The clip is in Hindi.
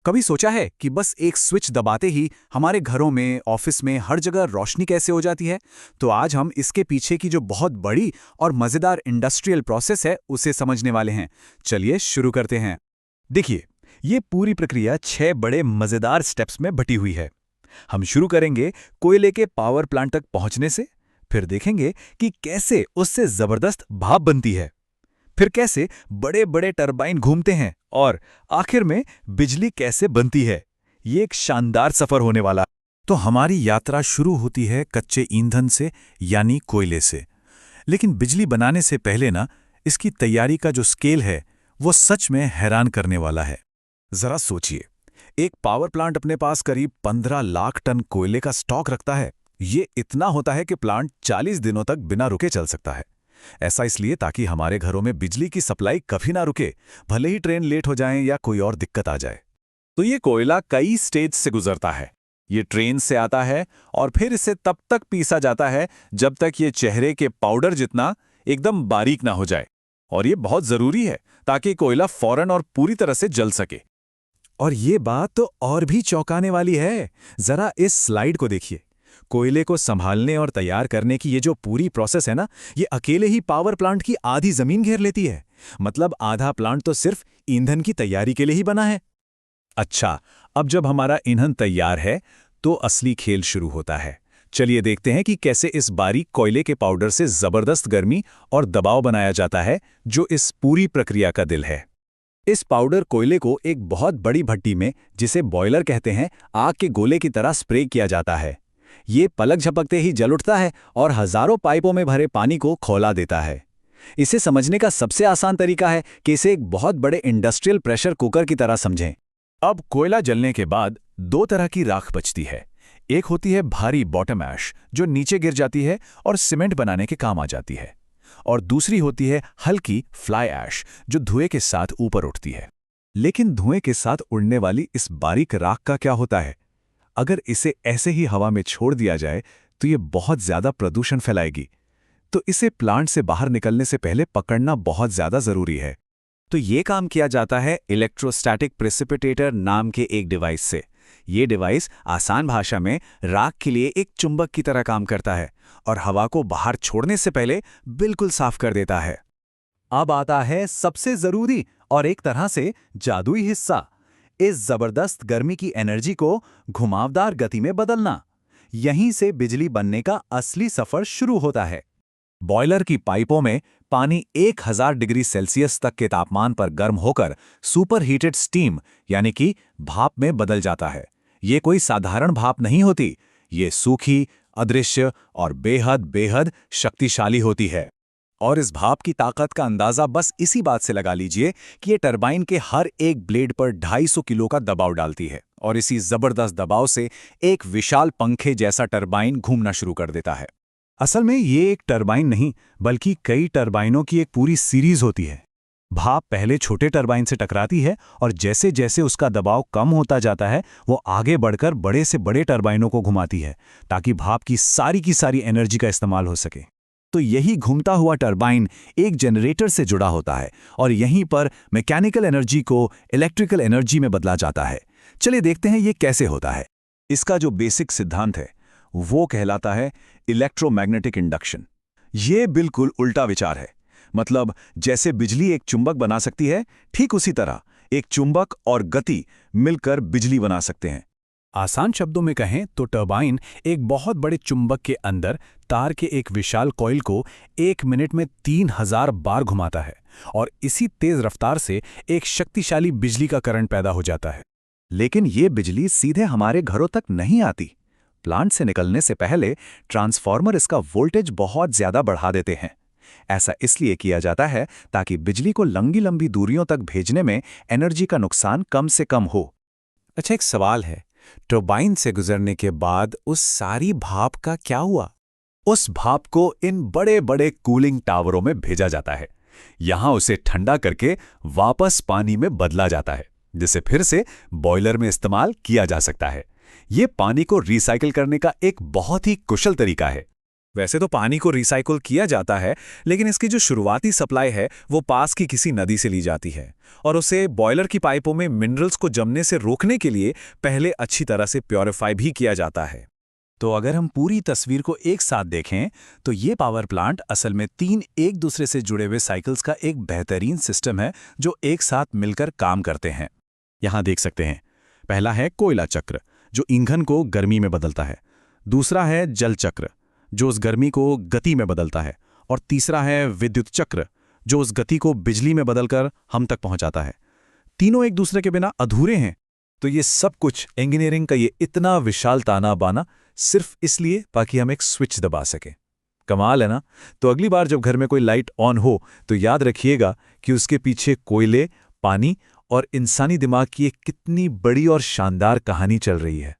कभी सोचा है कि बस एक स्विच दबाते ही हमारे घरों में, ऑफिस में, हर जगह रोशनी कैसे हो जाती है? तो आज हम इसके पीछे की जो बहुत बड़ी और मज़ेदार इंडस्ट्रियल प्रोसेस है, उसे समझने वाले हैं। चलिए शुरू करते हैं। देखिए, ये पूरी प्रक्रिया 6 बड़े मजेदार स्टेप्स में बटी हुई है। हम शुरू करेंगे कोयले के पावर प्लांट तक पहुंचने से, फिर देखेंगे कि कैसे उससे जबरदस्त भाप बनती है, फिर कैसे बड़े बड़े टरबाइन घूमते हैं और आखिर में बिजली कैसे बनती है। ये एक शानदार सफर होने वाला। तो हमारी यात्रा शुरू होती है कच्चे ईंधन से, यानी कोयले से। लेकिन बिजली बनाने से पहले ना, इसकी तैयारी का जो स्केल है, वो सच में हैरान करने वाला है। जरा सोचिए, एक पावर प्लांट अपने पास करीब 15 लाख टन कोयले का स्टॉक रखता है। ये इतना होता है कि प्लांट 40 दिनों तक बिना रुके चल सकता है। ऐसा इसलिए ताकि हमारे घरों में बिजली की सप्लाई कभी ना रुके, भले ही ट्रेन लेट हो जाए या कोई और दिक्कत आ जाए। तो ये कोयला कई स्टेज से गुजरता है। ये ट्रेन से आता है और फिर इसे तब तक पीसा जाता है जब तक ये चेहरे के पाउडर जितना एकदम बारीक ना हो जाए। और ये बहुत जरूरी है ताकि कोयला फौरन और पूरी तरह से जल सके। और ये बात तो और भी चौंकाने वाली है। जरा इस स्लाइड को देखिए। कोयले को संभालने और तैयार करने की ये जो पूरी प्रोसेस है ना, ये अकेले ही पावर प्लांट की आधी जमीन घेर लेती है। मतलब आधा प्लांट तो सिर्फ ईंधन की तैयारी के लिए ही बना है। अच्छा, अब जब हमारा ईंधन तैयार है तो असली खेल शुरू होता है। चलिए देखते हैं कि कैसे इस बारीक कोयले के पाउडर से जबरदस्त गर्मी और दबाव बनाया जाता है, जो इस पूरी प्रक्रिया का दिल है। इस पाउडर कोयले को एक बहुत बड़ी भट्टी में, जिसे बॉयलर कहते हैं, आग के गोले की तरह स्प्रे किया जाता है। ये पलक झपकते ही जल उठता है और हजारों पाइपों में भरे पानी को खौला देता है। इसे समझने का सबसे आसान तरीका है कि इसे एक बहुत बड़े इंडस्ट्रियल प्रेशर कुकर की तरह समझें। अब कोयला जलने के बाद दो तरह की राख बचती है। एक होती है भारी बॉटम ऐश, जो नीचे गिर जाती है और सीमेंट बनाने के काम आ जाती है। और दूसरी होती है हल्की फ्लाई ऐश, जो धुएं के साथ ऊपर उठती है। लेकिन धुएं के साथ उड़ने वाली इस बारीक राख का क्या होता है? अगर इसे ऐसे ही हवा में छोड़ दिया जाए तो ये बहुत ज्यादा प्रदूषण फैलाएगी। तो इसे प्लांट से बाहर निकलने से पहले पकड़ना बहुत ज्यादा जरूरी है। तो ये काम किया जाता है इलेक्ट्रोस्टैटिक प्रेसिपिटेटर नाम के एक डिवाइस से। ये डिवाइस आसान भाषा में राख के लिए एक चुंबक की तरह काम करता है और हवा को बाहर छोड़ने से पहले बिल्कुल साफ कर देता है। अब आता है सबसे जरूरी और एक तरह से जादुई हिस्सा, इस जबरदस्त गर्मी की एनर्जी को घुमावदार गति में बदलना। यहीं से बिजली बनने का असली सफर शुरू होता है। बॉयलर की पाइपों में पानी 1000 डिग्री सेल्सियस तक के तापमान पर गर्म होकर सुपर हीटेड स्टीम यानी कि भाप में बदल जाता है। ये कोई साधारण भाप नहीं होती, ये सूखी, अदृश्य और बेहद बेहद शक्तिशाली होती है। और इस भाप की ताकत का अंदाजा बस इसी बात से लगा लीजिए कि ये टरबाइन के हर एक ब्लेड पर 250 किलो का दबाव डालती है और इसी जबरदस्त दबाव से एक विशाल पंखे जैसा टरबाइन घूमना शुरू कर देता है। असल में ये एक टरबाइन नहीं, बल्कि कई टरबाइनों की एक पूरी सीरीज होती है। भाप पहले छोटे टरबाइन से टकराती है और जैसे जैसे उसका दबाव कम होता जाता है, वो आगे बढ़कर बड़े से बड़े टरबाइनों को घुमाती है ताकि भाप की सारी एनर्जी का इस्तेमाल हो सके। तो यही घूमता हुआ टरबाइन एक जनरेटर से जुड़ा होता है और यहीं पर मैकेनिकल एनर्जी को इलेक्ट्रिकल एनर्जी में बदला जाता है। चलिए देखते हैं ये कैसे होता है। इसका जो बेसिक सिद्धांत है वो कहलाता है इलेक्ट्रोमैग्नेटिक इंडक्शन। ये बिल्कुल उल्टा विचार है। मतलब जैसे बिजली एक चुंबक बना सकती है, ठीक उसी तरह एक चुंबक और गति मिलकर बिजली बना सकते हैं। आसान शब्दों में कहें तो टरबाइन एक बहुत बड़े चुंबक के अंदर तार के एक विशाल कॉइल को 1 मिनट में 3000 बार घुमाता है और इसी तेज रफ्तार से एक शक्तिशाली बिजली का करंट पैदा हो जाता है। लेकिन ये बिजली सीधे हमारे घरों तक नहीं आती। प्लांट से निकलने से पहले ट्रांसफार्मर इसका वोल्टेज बहुत ज्यादा बढ़ा देते हैं। ऐसा इसलिए किया जाता है ताकि बिजली को लंबी लंबी दूरियों तक भेजने में एनर्जी का नुकसान कम से कम हो। अच्छा, एक सवाल है, टरबाइन से गुजरने के बाद उस सारी भाप का क्या हुआ? उस भाप को इन बड़े बड़े कूलिंग टावरों में भेजा जाता है। यहां उसे ठंडा करके वापस पानी में बदला जाता है, जिसे फिर से बॉयलर में इस्तेमाल किया जा सकता है। ये पानी को रिसाइकिल करने का एक बहुत ही कुशल तरीका है। वैसे तो पानी को रिसाइकल किया जाता है, लेकिन इसकी जो शुरुआती सप्लाई है वो पास की किसी नदी से ली जाती है और उसे बॉयलर की पाइपों में मिनरल्स को जमने से रोकने के लिए पहले अच्छी तरह से प्योरीफाई भी किया जाता है। तो अगर हम पूरी तस्वीर को एक साथ देखें तो ये पावर प्लांट असल में 3 एक दूसरे से जुड़े हुए साइकिल्स का एक बेहतरीन सिस्टम है जो एक साथ मिलकर काम करते हैं। यहाँ देख सकते हैं, पहला है कोयला चक्र जो ईंधन को गर्मी में बदलता है, दूसरा है जल चक्र जो उस गर्मी को गति में बदलता है, और तीसरा है विद्युत चक्र जो उस गति को बिजली में बदलकर हम तक पहुंचाता है। तीनों एक दूसरे के बिना अधूरे हैं। तो ये सब कुछ इंजीनियरिंग का ये इतना विशाल ताना बाना सिर्फ इसलिए ताकि हम एक स्विच दबा सकें। कमाल है ना? तो अगली बार जब घर में कोई लाइट ऑन हो तो याद रखिएगा कि उसके पीछे कोयले, पानी और इंसानी दिमाग की एक कितनी बड़ी और शानदार कहानी चल रही है।